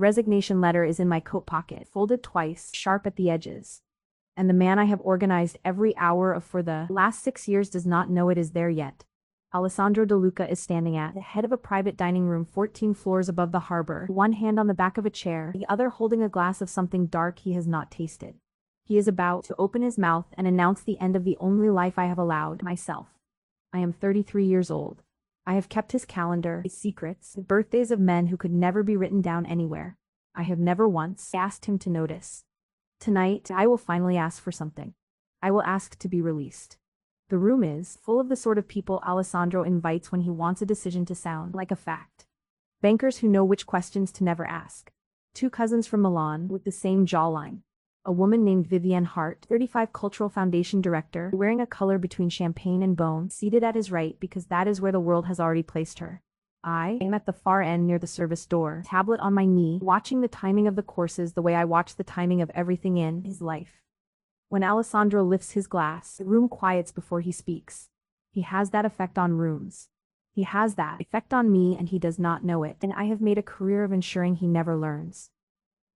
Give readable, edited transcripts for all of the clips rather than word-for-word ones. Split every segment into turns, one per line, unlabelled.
resignation letter is in my coat pocket, folded twice, sharp at the edges. And the man I have organized every hour of for the last 6 years does not know it is there yet. Alessandro De Luca is standing at the head of a private dining room 14 floors above the harbor, one hand on the back of a chair, the other holding a glass of something dark he has not tasted. He is about to open his mouth and announce the end of the only life I have allowed myself. I am 33 years old. I have kept his calendar, his secrets, the birthdays of men who could never be written down anywhere. I have never once asked him to notice. Tonight, I will finally ask for something. I will ask to be released. The room is full of the sort of people Alessandro invites when he wants a decision to sound like a fact. Bankers who know which questions to never ask. 2 cousins from Milan with the same jawline. A woman named Vivienne Hart, 35 Cultural Foundation Director, wearing a color between champagne and bone, seated at his right because that is where the world has already placed her. I am at the far end near the service door, tablet on my knee, watching the timing of the courses the way I watch the timing of everything in his life. When Alessandro lifts his glass, the room quiets before he speaks. He has that effect on rooms. He has that effect on me and he does not know it, and I have made a career of ensuring he never learns.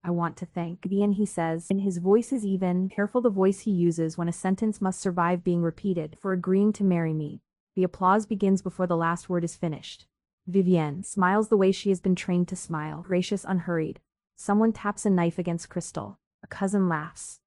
I want to thank Vivienne, he says, and his voice is even, careful the voice he uses when a sentence must survive being repeated, for agreeing to marry me. The applause begins before the last word is finished. Vivienne smiles the way she has been trained to smile, gracious, unhurried. Someone taps a knife against crystal. A cousin laughs.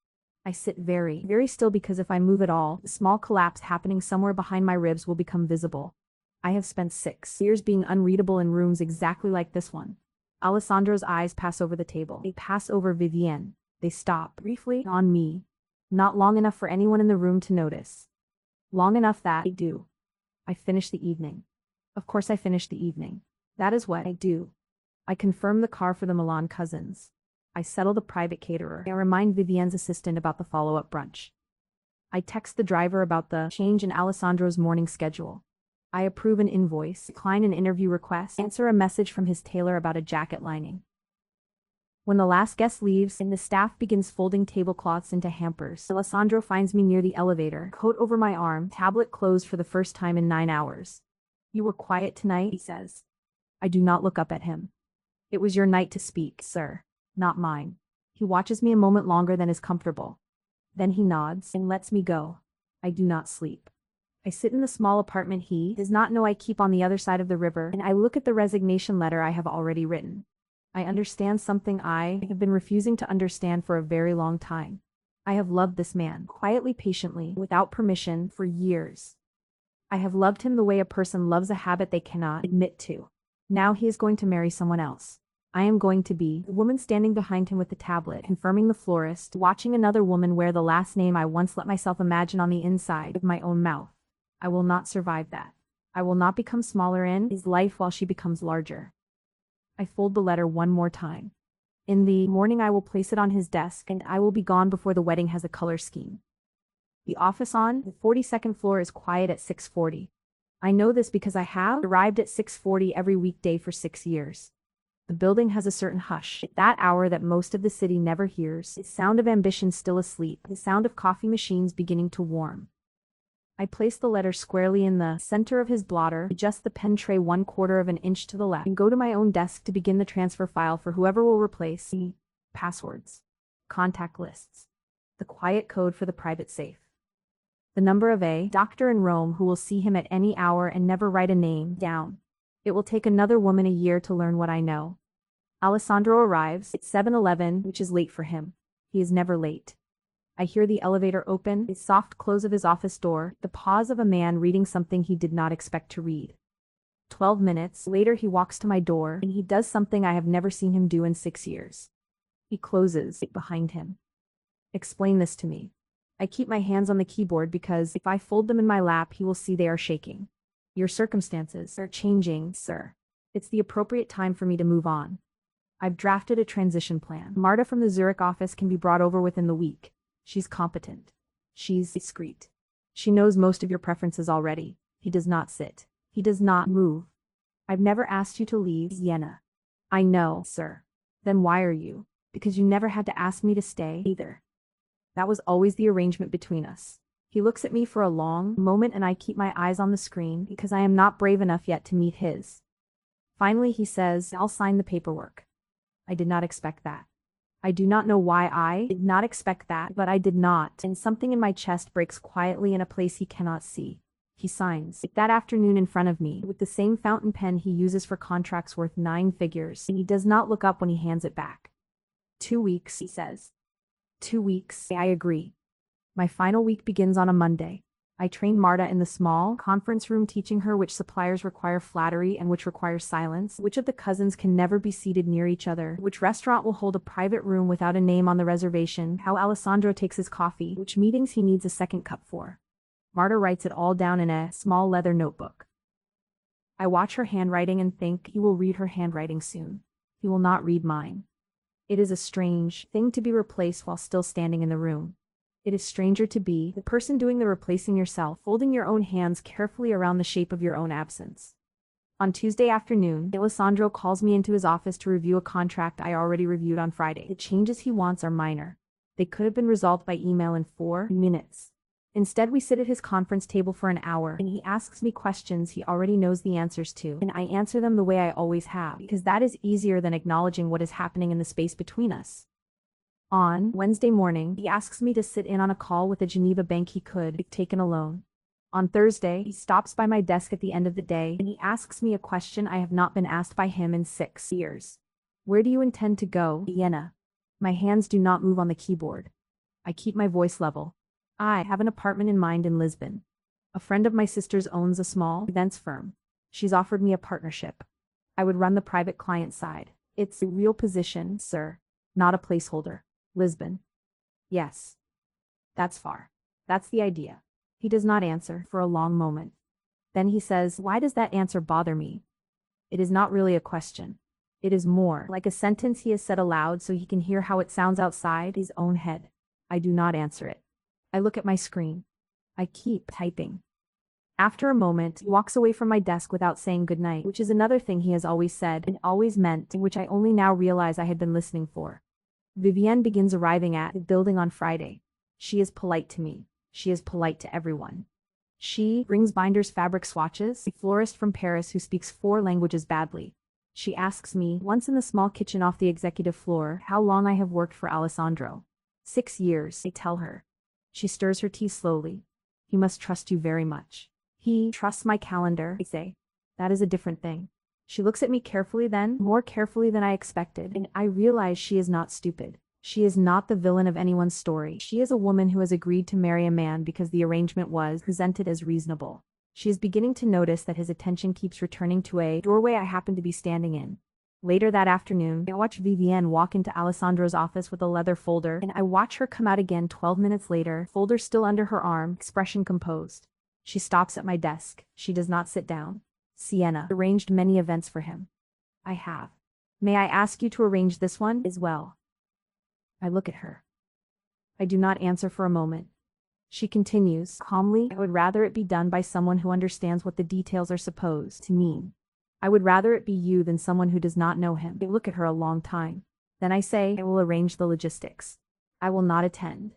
I sit very, very still because if I move at all, the small collapse happening somewhere behind my ribs will become visible. I have spent 6 years being unreadable in rooms exactly like this one. Alessandro's eyes pass over the table. They pass over Vivienne. They stop, briefly, on me. Not long enough for anyone in the room to notice. Long enough that I do. I finish the evening. Of course I finish the evening. That is what I do. I confirm the car for the Milan cousins. I settle the private caterer. I remind Vivienne's assistant about the follow-up brunch. I text the driver about the change in Alessandro's morning schedule. I approve an invoice, decline an interview request, answer a message from his tailor about a jacket lining. When the last guest leaves and the staff begins folding tablecloths into hampers, Alessandro finds me near the elevator, coat over my arm, tablet closed for the first time in 9 hours. You were quiet tonight, he says. I do not look up at him. It was your night to speak, sir, not mine. He watches me a moment longer than is comfortable. Then he nods and lets me go. I do not sleep. I sit in the small apartment he does not know I keep on the other side of the river, and I look at the resignation letter I have already written. I understand something I have been refusing to understand for a very long time. I have loved this man, quietly, patiently, without permission, for years. I have loved him the way a person loves a habit they cannot admit to. Now he is going to marry someone else. I am going to be the woman standing behind him with the tablet, confirming the florist, watching another woman wear the last name I once let myself imagine on the inside of my own mouth. I will not survive that. I will not become smaller in his life while she becomes larger. I fold the letter one more time. In the morning I will place it on his desk and I will be gone before the wedding has a color scheme. The office on the 42nd floor is quiet at 6:40. I know this because I have arrived at 6:40 every weekday for 6 years. The building has a certain hush, at that hour that most of the city never hears, the sound of ambition still asleep, the sound of coffee machines beginning to warm. I place the letter squarely in the center of his blotter, adjust the pen tray 1/4 of an inch to the left, and go to my own desk to begin the transfer file for whoever will replace the passwords, contact lists, the quiet code for the private safe, the number of a doctor in Rome who will see him at any hour and never write a name down. It will take another woman a year to learn what I know. Alessandro arrives at 7:11, which is late for him. He is never late. I hear the elevator open, the soft close of his office door, the pause of a man reading something he did not expect to read. 12 minutes later he walks to my door, and he does something I have never seen him do in 6 years. He closes it behind him. Explain this to me. I keep my hands on the keyboard because if I fold them in my lap he will see they are shaking. Your circumstances are changing, sir. It's the appropriate time for me to move on. I've drafted a transition plan. Marta from the Zurich office can be brought over within the week. She's competent. She's discreet. She knows most of your preferences already. He does not sit. He does not move. I've never asked you to leave Vienna. I know, sir. Then why are you? Because you never had to ask me to stay either. That was always the arrangement between us. He looks at me for a long moment and I keep my eyes on the screen because I am not brave enough yet to meet his. Finally he says, I'll sign the paperwork. I did not expect that. I do not know why I did not expect that, but I did not, and something in my chest breaks quietly in a place he cannot see. He signs that afternoon in front of me with the same fountain pen he uses for contracts worth 9 figures, and he does not look up when he hands it back. 2 weeks, he says. 2 weeks, I agree. My final week begins on a Monday. I train Marta in the small conference room, teaching her which suppliers require flattery and which require silence, which of the cousins can never be seated near each other, which restaurant will hold a private room without a name on the reservation, how Alessandro takes his coffee, which meetings he needs a second cup for. Marta writes it all down in a small leather notebook. I watch her handwriting and think, he will read her handwriting soon. He will not read mine. It is a strange thing to be replaced while still standing in the room. It is stranger to be the person doing the replacing yourself, folding your own hands carefully around the shape of your own absence. On Tuesday afternoon, Alessandro calls me into his office to review a contract I already reviewed on Friday. The changes he wants are minor. They could have been resolved by email in 4 minutes. Instead, we sit at his conference table for an hour, and he asks me questions he already knows the answers to, and I answer them the way I always have, because that is easier than acknowledging what is happening in the space between us. On Wednesday morning, he asks me to sit in on a call with a Geneva bank he could have taken alone. On Thursday, he stops by my desk at the end of the day, and he asks me a question I have not been asked by him in 6 years. Where do you intend to go, Vienna? My hands do not move on the keyboard. I keep my voice level. I have an apartment in mind in Lisbon. A friend of my sister's owns a small events firm. She's offered me a partnership. I would run the private client side. It's a real position, sir, not a placeholder. Lisbon. Yes. That's far. That's the idea. He does not answer for a long moment. Then he says, why does that answer bother me? It is not really a question. It is more like a sentence he has said aloud so he can hear how it sounds outside his own head. I do not answer it. I look at my screen. I keep typing. After a moment, he walks away from my desk without saying goodnight, which is another thing he has always said and always meant, which I only now realize I had been listening for. Vivienne begins arriving at the building on Friday. She is polite to me. She is polite to everyone. She brings binders, fabric swatches, a florist from Paris who speaks 4 languages badly. She asks me, once in the small kitchen off the executive floor, how long I have worked for Alessandro. 6 years, I tell her. She stirs her tea slowly. He must trust you very much. He trusts my calendar, I say. That is a different thing. She looks at me carefully then, more carefully than I expected, and I realize she is not stupid. She is not the villain of anyone's story. She is a woman who has agreed to marry a man because the arrangement was presented as reasonable. She is beginning to notice that his attention keeps returning to a doorway I happen to be standing in. Later that afternoon, I watch Vivienne walk into Alessandro's office with a leather folder, and I watch her come out again 12 minutes later, folder still under her arm, expression composed. She stops at my desk. She does not sit down. Sienna arranged many events for him. I have. May I ask you to arrange this one as well? I look at her. I do not answer for a moment. She continues, calmly, I would rather it be done by someone who understands what the details are supposed to mean. I would rather it be you than someone who does not know him. I look at her a long time. Then I say, I will arrange the logistics. I will not attend.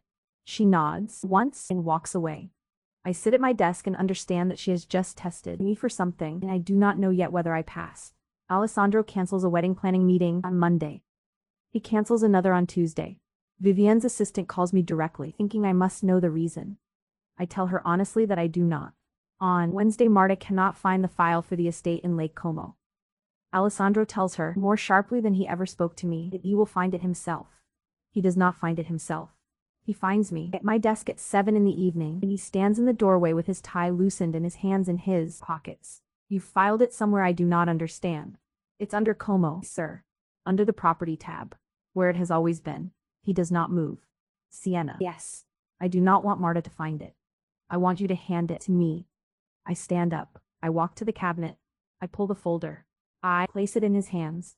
She nods once and walks away. I sit at my desk and understand that she has just tested me for something, and I do not know yet whether I pass. Alessandro cancels a wedding planning meeting on Monday. He cancels another on Tuesday. Vivienne's assistant calls me directly, thinking I must know the reason. I tell her honestly that I do not. On Wednesday, Marta cannot find the file for the estate in Lake Como. Alessandro tells her, more sharply than he ever spoke to me, that he will find it himself. He does not find it himself. He finds me at my desk at 7 in the evening, and he stands in the doorway with his tie loosened and his hands in his pockets. You've filed it somewhere I do not understand. It's under Como, sir. Under the property tab. Where it has always been. He does not move. Sienna. Yes. I do not want Marta to find it. I want you to hand it to me. I stand up. I walk to the cabinet. I pull the folder. I place it in his hands.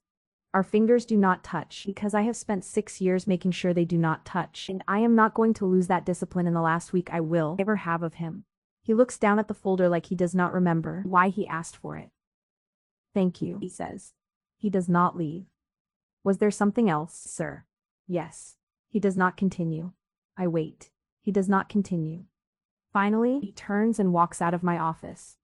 Our fingers do not touch because I have spent 6 years making sure they do not touch, and I am not going to lose that discipline in the last week I will ever have of him. He looks down at the folder like he does not remember why he asked for it. Thank you, he says. He does not leave. Was there something else, sir? Yes. He does not continue. I wait. He does not continue. Finally, he turns and walks out of my office.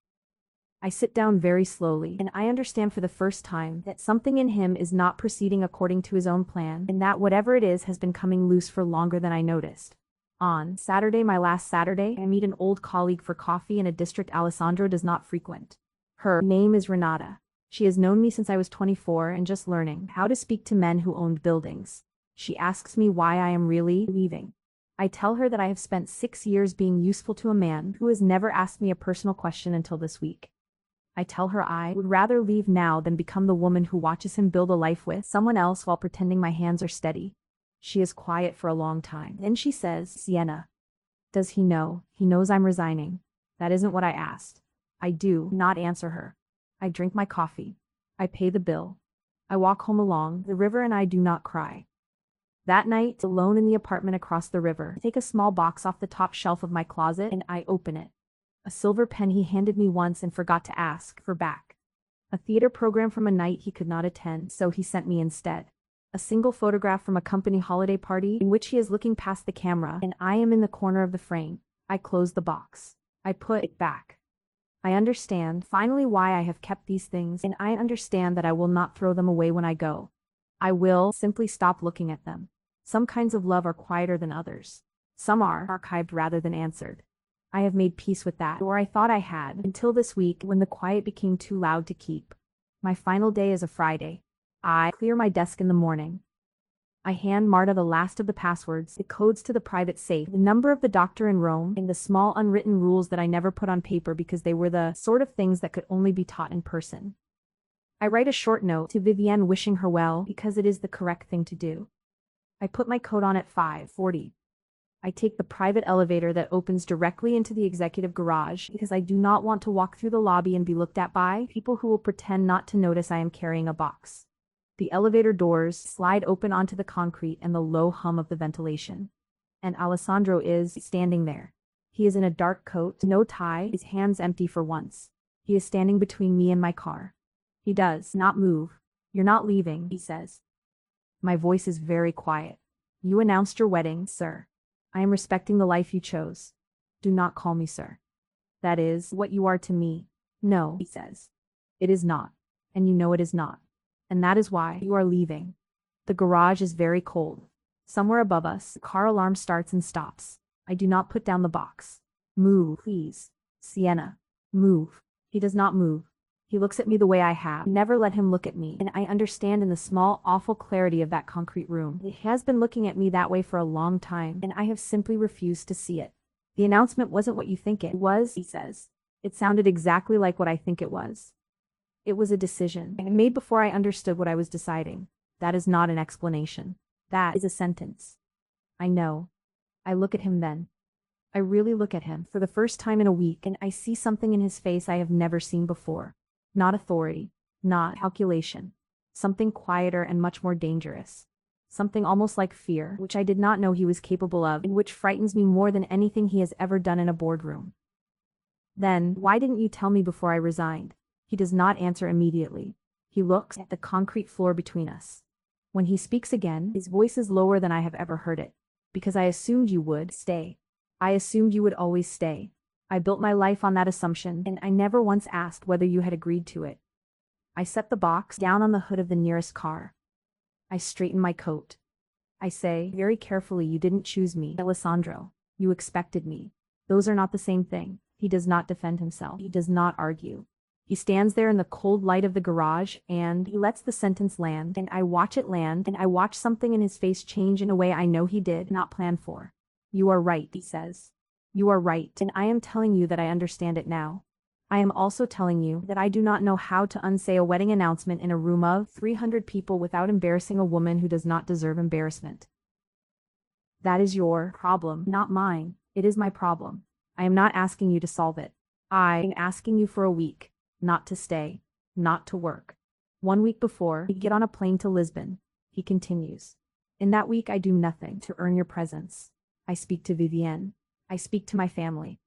I sit down very slowly, and I understand for the first time that something in him is not proceeding according to his own plan, and that whatever it is has been coming loose for longer than I noticed. On Saturday, my last Saturday, I meet an old colleague for coffee in a district Alessandro does not frequent. Her name is Renata. She has known me since I was 24 and just learning how to speak to men who owned buildings. She asks me why I am really leaving. I tell her that I have spent 6 years being useful to a man who has never asked me a personal question until this week. I tell her I would rather leave now than become the woman who watches him build a life with someone else while pretending my hands are steady. She is quiet for a long time. Then she says, Sienna. Does he know? He knows I'm resigning. That isn't what I asked. I do not answer her. I drink my coffee. I pay the bill. I walk home along the river and I do not cry. That night, alone in the apartment across the river, I take a small box off the top shelf of my closet and I open it. A silver pen he handed me once and forgot to ask for back. A theater program from a night he could not attend, so he sent me instead. A single photograph from a company holiday party in which he is looking past the camera and I am in the corner of the frame. I close the box. I put it back. I understand finally why I have kept these things, and I understand that I will not throw them away when I go. I will simply stop looking at them. Some kinds of love are quieter than others. Some are archived rather than answered. I have made peace with that, or I thought I had, until this week when the quiet became too loud to keep. My final day is a Friday. I clear my desk in the morning. I hand Marta the last of the passwords, the codes to the private safe, the number of the doctor in Rome, and the small unwritten rules that I never put on paper because they were the sort of things that could only be taught in person. I write a short note to Vivienne wishing her well because it is the correct thing to do. I put my coat on at 5:40. I take the private elevator that opens directly into the executive garage because I do not want to walk through the lobby and be looked at by people who will pretend not to notice I am carrying a box. The elevator doors slide open onto the concrete and the low hum of the ventilation. And Alessandro is standing there. He is in a dark coat, no tie, his hands empty for once. He is standing between me and my car. He does not move. You're not leaving, he says. My voice is very quiet. You announced your wedding, sir. I am respecting the life you chose. Do not call me sir. That is what you are to me. No, he says. It is not. And you know it is not. And that is why you are leaving. The garage is very cold. Somewhere above us, the car alarm starts and stops. I do not put down the box. Move, please. Sienna. Move. He does not move. He looks at me the way I have never let him look at me, and I understand in the small, awful clarity of that concrete room. He has been looking at me that way for a long time, and I have simply refused to see it. The announcement wasn't what you think it was, he says. It sounded exactly like what I think it was. It was a decision I made before I understood what I was deciding. That is not an explanation. That is a sentence. I know. I look at him then. I really look at him for the first time in a week, and I see something in his face I have never seen before. Not authority, not calculation. Something quieter and much more dangerous. Something almost like fear, which I did not know he was capable of, and which frightens me more than anything he has ever done in a boardroom. Then, why didn't you tell me before I resigned? He does not answer immediately. He looks at the concrete floor between us. When he speaks again, his voice is lower than I have ever heard it. Because I assumed you would stay. I assumed you would always stay. I built my life on that assumption, and I never once asked whether you had agreed to it. I set the box down on the hood of the nearest car. I straighten my coat. I say, very carefully, you didn't choose me, Alessandro. You expected me. Those are not the same thing. He does not defend himself. He does not argue. He stands there in the cold light of the garage, and he lets the sentence land, and I watch it land, and I watch something in his face change in a way I know he did not plan for. You are right, he says. You are right, and I am telling you that I understand it now. I am also telling you that I do not know how to unsay a wedding announcement in a room of 300 people without embarrassing a woman who does not deserve embarrassment. That is your problem, not mine. It is my problem. I am not asking you to solve it. I am asking you for a week, not to stay, not to work. 1 week before we get on a plane to Lisbon, he continues. In that week I do nothing to earn your presence. I speak to Vivienne. I speak to my family.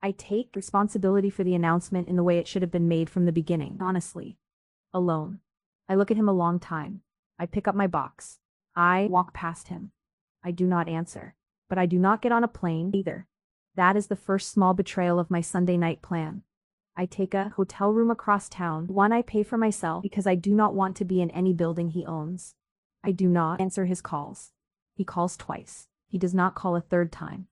I take responsibility for the announcement in the way it should have been made from the beginning, honestly. Alone. I look at him a long time. I pick up my box. I walk past him. I do not answer. But I do not get on a plane either. That is the first small betrayal of my Sunday night plan. I take a hotel room across town, one I pay for myself because I do not want to be in any building he owns. I do not answer his calls. He calls twice. He does not call a third time.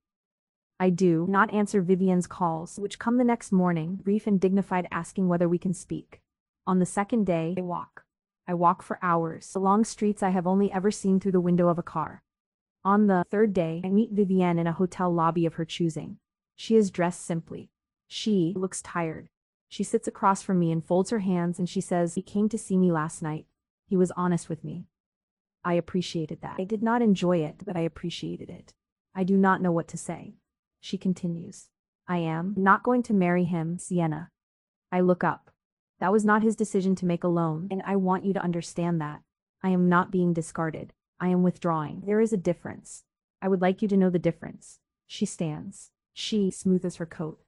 I do not answer Vivian's calls, which come the next morning, brief and dignified, asking whether we can speak. On the second day, I walk. I walk for hours, along streets I have only ever seen through the window of a car. On the third day, I meet Vivienne in a hotel lobby of her choosing. She is dressed simply. She looks tired. She sits across from me and folds her hands, and she says, "He came to see me last night. He was honest with me." I appreciated that. I did not enjoy it, but I appreciated it. I do not know what to say. She continues, "I am not going to marry him, Sienna." I look up. That was not his decision to make alone, and I want you to understand that. I am not being discarded. I am withdrawing. There is a difference. I would like you to know the difference. She stands. She smoothes her coat.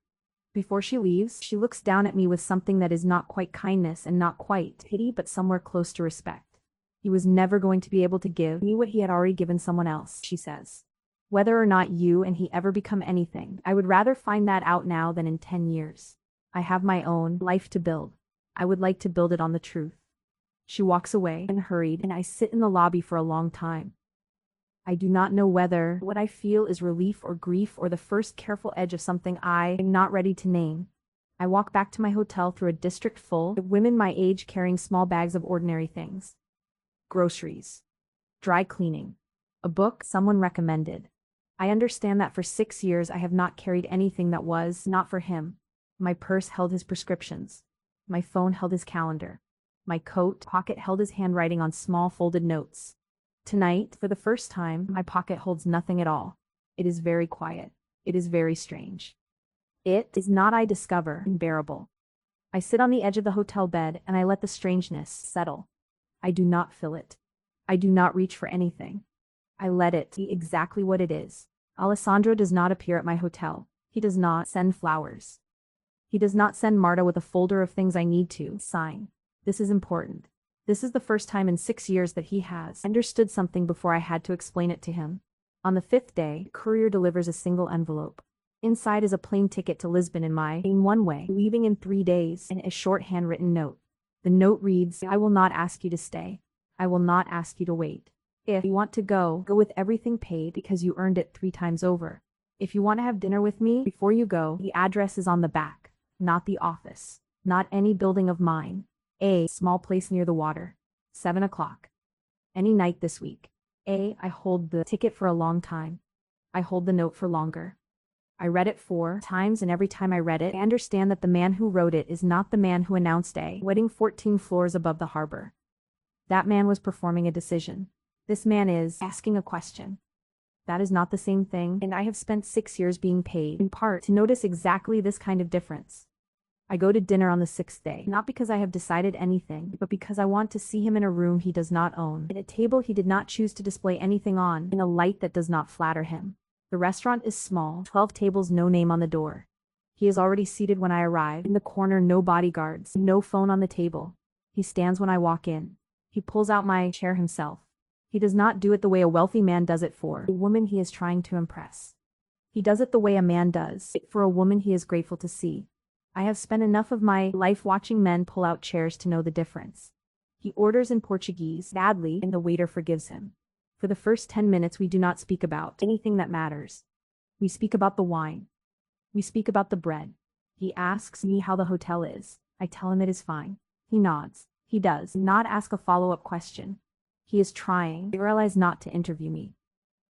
Before she leaves, she looks down at me with something that is not quite kindness and not quite pity, but somewhere close to respect. He was never going to be able to give me what he had already given someone else, she says. Whether or not you and he ever become anything, I would rather find that out now than in 10 years. I have my own life to build. I would like to build it on the truth. She walks away and hurried, and I sit in the lobby for a long time. I do not know whether what I feel is relief or grief or the first careful edge of something I am not ready to name. I walk back to my hotel through a district full of women my age carrying small bags of ordinary things. Groceries. Dry cleaning. A book someone recommended. I understand that for 6 years I have not carried anything that was not for him. My purse held his prescriptions. My phone held his calendar. My coat pocket held his handwriting on small folded notes. Tonight, for the first time, my pocket holds nothing at all. It is very quiet. It is very strange. It is not, I discover, unbearable. I sit on the edge of the hotel bed and I let the strangeness settle. I do not fill it. I do not reach for anything. I let it be exactly what it is. Alessandro does not appear at my hotel. He does not send flowers. He does not send Marta with a folder of things I need to sign. This is important. This is the first time in 6 years that he has understood something before I had to explain it to him. On the 5th day, the courier delivers a single envelope. Inside is a plane ticket to Lisbon in one way, leaving in 3 days, and a short handwritten note. The note reads, "I will not ask you to stay. I will not ask you to wait. If you want to go, go with everything paid because you earned it 3 times over. If you want to have dinner with me before you go, the address is on the back. Not the office. Not any building of mine. A small place near the water. 7 o'clock. Any night this week. I hold the ticket for a long time. I hold the note for longer. I read it 4 times, and every time I read it, I understand that the man who wrote it is not the man who announced a wedding 14 floors above the harbor. That man was performing a decision. This man is asking a question. That is not the same thing, and I have spent 6 years being paid, in part, to notice exactly this kind of difference. I go to dinner on the 6th day, not because I have decided anything, but because I want to see him in a room he does not own, at a table he did not choose to display anything on, in a light that does not flatter him. The restaurant is small, 12 tables, no name on the door. He is already seated when I arrive. In the corner, no bodyguards, no phone on the table. He stands when I walk in. He pulls out my chair himself. He does not do it the way a wealthy man does it for the woman he is trying to impress. He does it the way a man does it for a woman he is grateful to see. I have spent enough of my life watching men pull out chairs to know the difference. He orders in Portuguese, badly, and the waiter forgives him. For the first 10 minutes we do not speak about anything that matters. We speak about the wine. We speak about the bread. He asks me how the hotel is. I tell him it is fine. He nods. He does not ask a follow-up question. He is trying, I realize, not to interview me.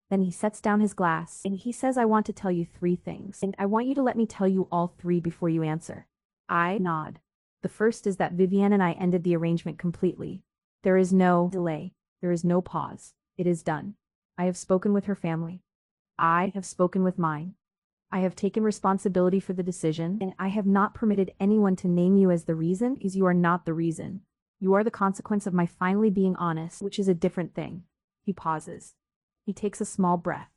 Then he sets down his glass, and he says, "I want to tell you 3 things, and I want you to let me tell you all 3 before you answer." I nod. The first is that Vivienne and I ended the arrangement completely. There is no delay. There is no pause. It is done. I have spoken with her family. I have spoken with mine. I have taken responsibility for the decision, and I have not permitted anyone to name you as the reason, because you are not the reason. You are the consequence of my finally being honest, which is a different thing. He pauses. He takes a small breath.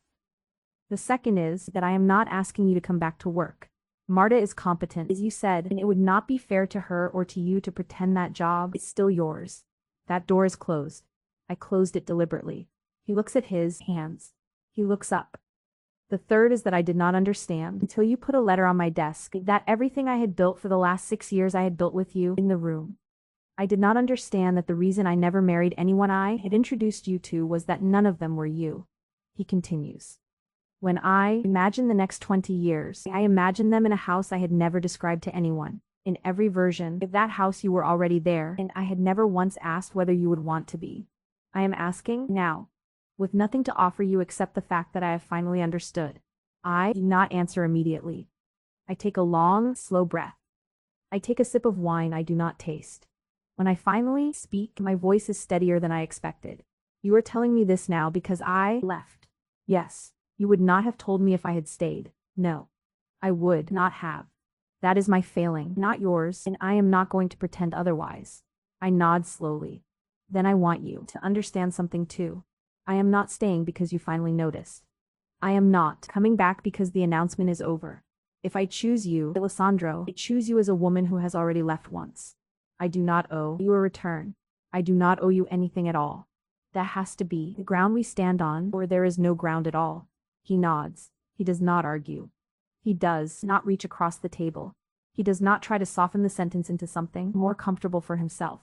The second is that I am not asking you to come back to work. Marta is competent, as you said, and it would not be fair to her or to you to pretend that job is still yours. That door is closed. I closed it deliberately. He looks at his hands. He looks up. The third is that I did not understand until you put a letter on my desk that everything I had built for the last 6 years I had built with you in the room. I did not understand that the reason I never married anyone I had introduced you to was that none of them were you. He continues. When I imagine the next 20 years, I imagine them in a house I had never described to anyone. In every version of that house you were already there, and I had never once asked whether you would want to be. I am asking now, with nothing to offer you except the fact that I have finally understood. I do not answer immediately. I take a long, slow breath. I take a sip of wine I do not taste. When I finally speak, my voice is steadier than I expected. You are telling me this now because I left. Yes, you would not have told me if I had stayed. No, I would not have. That is my failing, not yours, and I am not going to pretend otherwise. I nod slowly. Then I want you to understand something too. I am not staying because you finally noticed. I am not coming back because the announcement is over. If I choose you, Alessandro, I choose you as a woman who has already left once. I do not owe you a return. I do not owe you anything at all. That has to be the ground we stand on, or there is no ground at all. He nods. He does not argue. He does not reach across the table. He does not try to soften the sentence into something more comfortable for himself.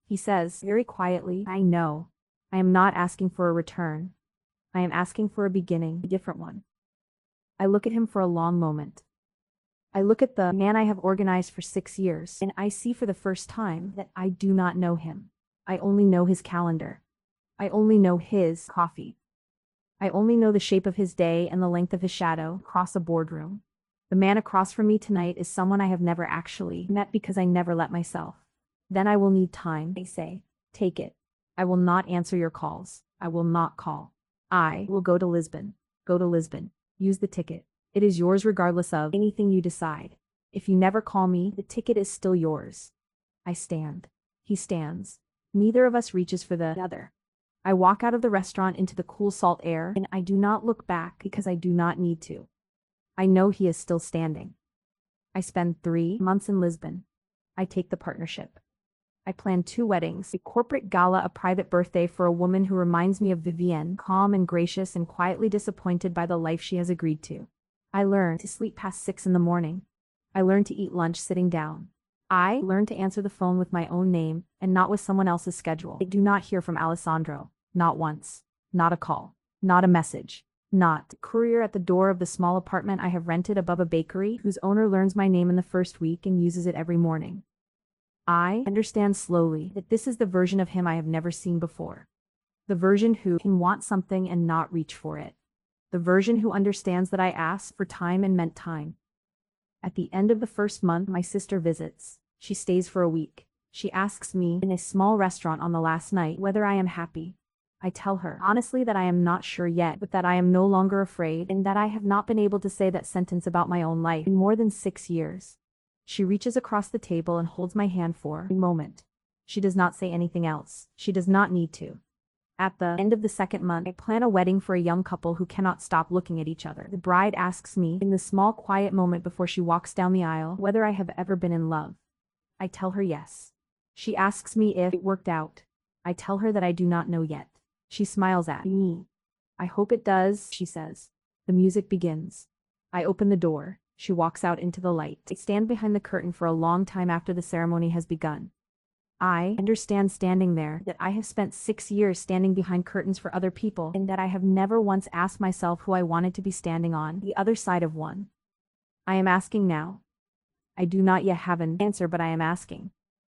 He says, very quietly, I know. I am not asking for a return. I am asking for a beginning, a different one. I look at him for a long moment. I look at the man I have organized for 6 years, and I see for the first time that I do not know him. I only know his calendar. I only know his coffee. I only know the shape of his day and the length of his shadow across a boardroom. The man across from me tonight is someone I have never actually met because I never let myself. Then I will need time, I say. Take it. I will not answer your calls. I will not call. I will go to Lisbon. Go to Lisbon. Use the ticket. It is yours regardless of anything you decide. If you never call me, the ticket is still yours. I stand. He stands. Neither of us reaches for the other. I walk out of the restaurant into the cool salt air, and I do not look back because I do not need to. I know he is still standing. I spend 3 months in Lisbon. I take the partnership. I plan 2 weddings, a corporate gala, a private birthday for a woman who reminds me of Vivienne, calm and gracious and quietly disappointed by the life she has agreed to. I learn to sleep past 6 in the morning. I learn to eat lunch sitting down. I learn to answer the phone with my own name and not with someone else's schedule. I do not hear from Alessandro. Not once. Not a call. Not a message. Not a courier at the door of the small apartment I have rented above a bakery whose owner learns my name in the first week and uses it every morning. I understand slowly that this is the version of him I have never seen before. The version who can want something and not reach for it. The version who understands that I asked for time and meant time. At the end of the first month, my sister visits. She stays for a week. She asks me in a small restaurant on the last night whether I am happy. I tell her honestly that I am not sure yet, but that I am no longer afraid and that I have not been able to say that sentence about my own life in more than 6 years. She reaches across the table and holds my hand for a moment. She does not say anything else. She does not need to. At the end of the second month, I plan a wedding for a young couple who cannot stop looking at each other. The bride asks me, in the small quiet moment before she walks down the aisle, whether I have ever been in love. I tell her yes. She asks me if it worked out. I tell her that I do not know yet. She smiles at me. I hope it does, she says. The music begins. I open the door. She walks out into the light. I stand behind the curtain for a long time after the ceremony has begun. I understand standing there that I have spent 6 years standing behind curtains for other people and that I have never once asked myself who I wanted to be standing on the other side of one. I am asking now. I do not yet have an answer, but I am asking.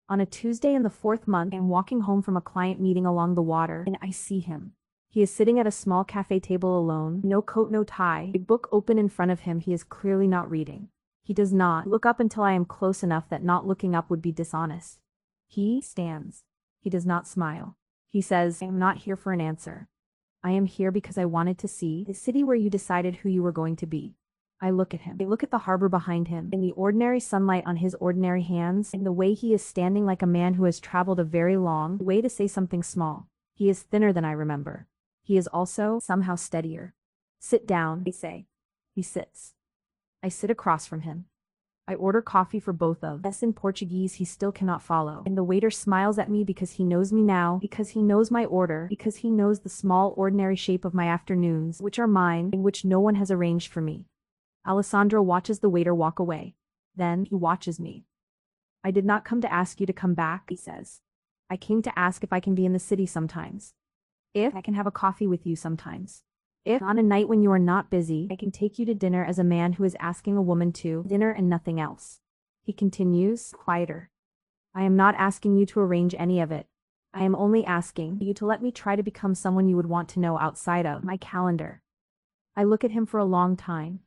On a Tuesday in the 4th month, I am walking home from a client meeting along the water and I see him. He is sitting at a small cafe table alone, no coat, no tie, a book open in front of him. He is clearly not reading. He does not look up until I am close enough that not looking up would be dishonest. He stands. He does not smile. He says, I am not here for an answer. I am here because I wanted to see the city where you decided who you were going to be. I look at him. I look at the harbor behind him, in the ordinary sunlight on his ordinary hands, and the way he is standing like a man who has traveled a very long way to say something small. He is thinner than I remember. He is also somehow steadier. Sit down, I say. He sits. I sit across from him. I order coffee for both of us in Portuguese he still cannot follow, and the waiter smiles at me because he knows me now, because he knows my order, because he knows the small ordinary shape of my afternoons, which are mine, and which no one has arranged for me. Alessandro watches the waiter walk away. Then he watches me. I did not come to ask you to come back, he says. I came to ask if I can be in the city sometimes. If I can have a coffee with you sometimes. If, on a night when you are not busy, I can take you to dinner as a man who is asking a woman to dinner and nothing else. He continues, quieter. I am not asking you to arrange any of it. I am only asking you to let me try to become someone you would want to know outside of my calendar. I look at him for a long time.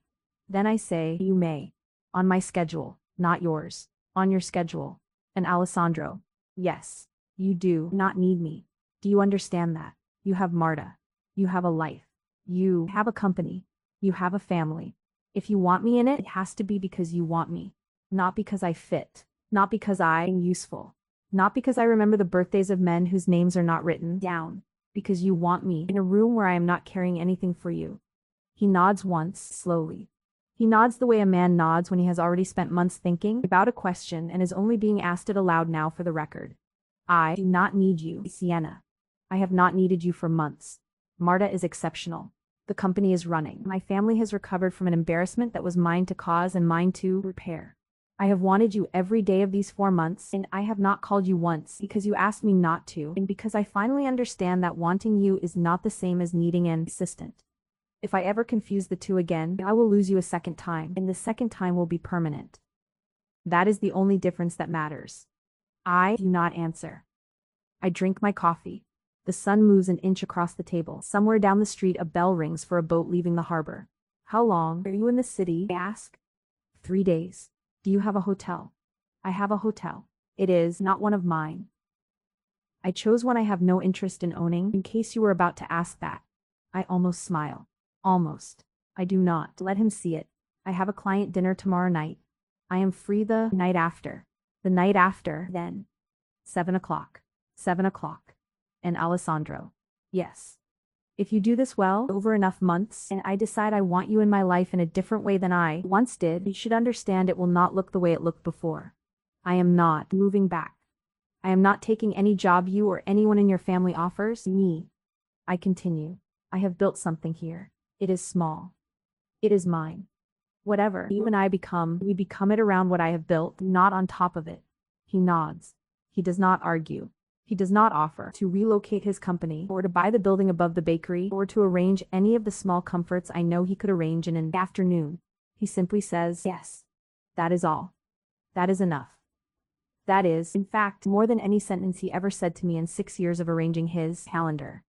Then I say, you may. On my schedule, not yours. On your schedule. And Alessandro, yes, you do not need me. Do you understand that? You have Marta. You have a life. You have a company. You have a family. If you want me in it, it has to be because you want me. Not because I fit. Not because I am useful. Not because I remember the birthdays of men whose names are not written down. Because you want me in a room where I am not carrying anything for you. He nods once, slowly. He nods the way a man nods when he has already spent months thinking about a question and is only being asked it aloud now for the record. I do not need you, Sienna. I have not needed you for months. Marta is exceptional. The company is running. My family has recovered from an embarrassment that was mine to cause and mine to repair. I have wanted you every day of these 4 months, and I have not called you once because you asked me not to, and because I finally understand that wanting you is not the same as needing an assistant. If I ever confuse the two again, I will lose you a second time, and the second time will be permanent. That is the only difference that matters. I do not answer. I drink my coffee. The sun moves an inch across the table. Somewhere down the street a bell rings for a boat leaving the harbor. How long are you in the city? I ask. 3 days. Do you have a hotel? I have a hotel. It is not one of mine. I chose one I have no interest in owning, in case you were about to ask that. I almost smile. Almost. I do not. Let him see it. I have a client dinner tomorrow night. I am free the night after. The night after, then. 7 o'clock. 7 o'clock. And Alessandro. Yes. If you do this well, over enough months, and I decide I want you in my life in a different way than I once did, you should understand it will not look the way it looked before. I am not moving back. I am not taking any job you or anyone in your family offers me. I continue. I have built something here. It is small. It is mine. Whatever you and I become, we become it around what I have built, not on top of it. He nods. He does not argue. He does not offer to relocate his company, or to buy the building above the bakery, or to arrange any of the small comforts I know he could arrange in an afternoon. He simply says, yes. That is all. That is enough. That is, in fact, more than any sentence he ever said to me in 6 years of arranging his calendar.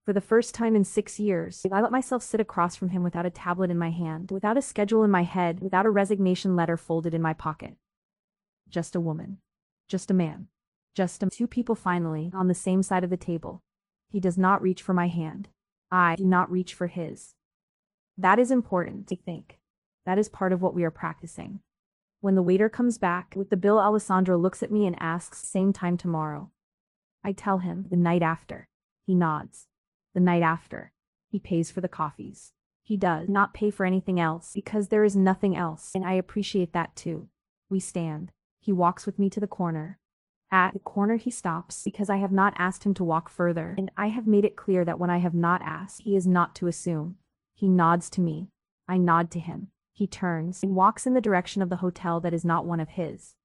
For the first time in 6 years, I let myself sit across from him without a tablet in my hand, without a schedule in my head, without a resignation letter folded in my pocket. Just a woman. Just a man. Just two people finally, on the same side of the table. He does not reach for my hand. I do not reach for his. That is important, I think. That is part of what we are practicing. When the waiter comes back with the bill, Alessandro looks at me and asks, same time tomorrow. I tell him, the night after. He nods. The night after. He pays for the coffees. He does not pay for anything else because there is nothing else, and I appreciate that too. We stand. He walks with me to the corner. At the corner he stops because I have not asked him to walk further, and I have made it clear that when I have not asked, he is not to assume. He nods to me. I nod to him. He turns and walks in the direction of the hotel that is not one of his.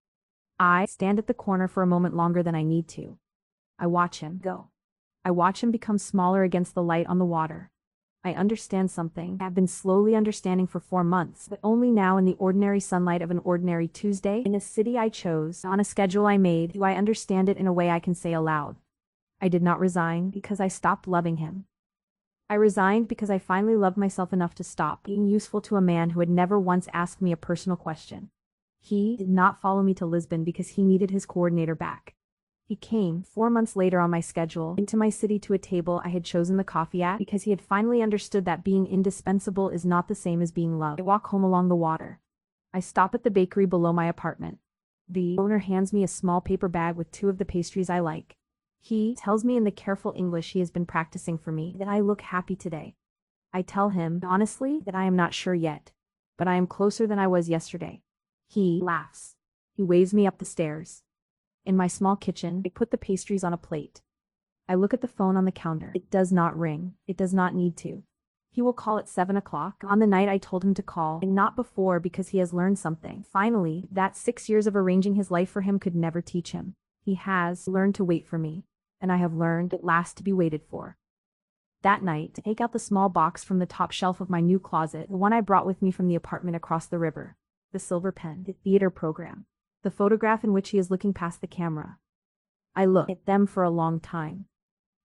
I stand at the corner for a moment longer than I need to. I watch him go. I watch him become smaller against the light on the water. I understand something I have been slowly understanding for 4 months, but only now in the ordinary sunlight of an ordinary Tuesday in a city I chose, on a schedule I made, do I understand it in a way I can say aloud. I did not resign because I stopped loving him. I resigned because I finally loved myself enough to stop being useful to a man who had never once asked me a personal question. He did not follow me to Lisbon because he needed his coordinator back. He came, 4 months later on my schedule, into my city to a table I had chosen the coffee at because he had finally understood that being indispensable is not the same as being loved. I walk home along the water. I stop at the bakery below my apartment. The owner hands me a small paper bag with 2 of the pastries I like. He tells me in the careful English he has been practicing for me that I look happy today. I tell him, honestly, that I am not sure yet, but I am closer than I was yesterday. He laughs. He waves me up the stairs. In my small kitchen, I put the pastries on a plate. I look at the phone on the counter. It does not ring. It does not need to. He will call at 7 o'clock on the night I told him to call, and not before, because he has learned something. Finally, that 6 years of arranging his life for him could never teach him. He has learned to wait for me, and I have learned at last to be waited for. That night, I take out the small box from the top shelf of my new closet, the one I brought with me from the apartment across the river. The silver pen, the theater program, the photograph in which he is looking past the camera. I look at them for a long time.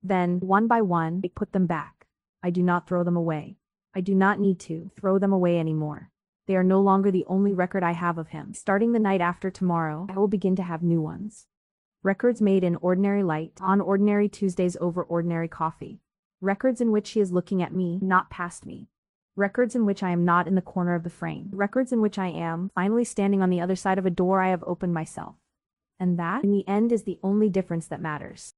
Then, one by one, I put them back. I do not throw them away. I do not need to throw them away anymore. They are no longer the only record I have of him. Starting the night after tomorrow, I will begin to have new ones. Records made in ordinary light, on ordinary Tuesdays over ordinary coffee. Records in which he is looking at me, not past me. Records in which I am not in the corner of the frame. Records in which I am finally standing on the other side of a door I have opened myself. And that, in the end, is the only difference that matters.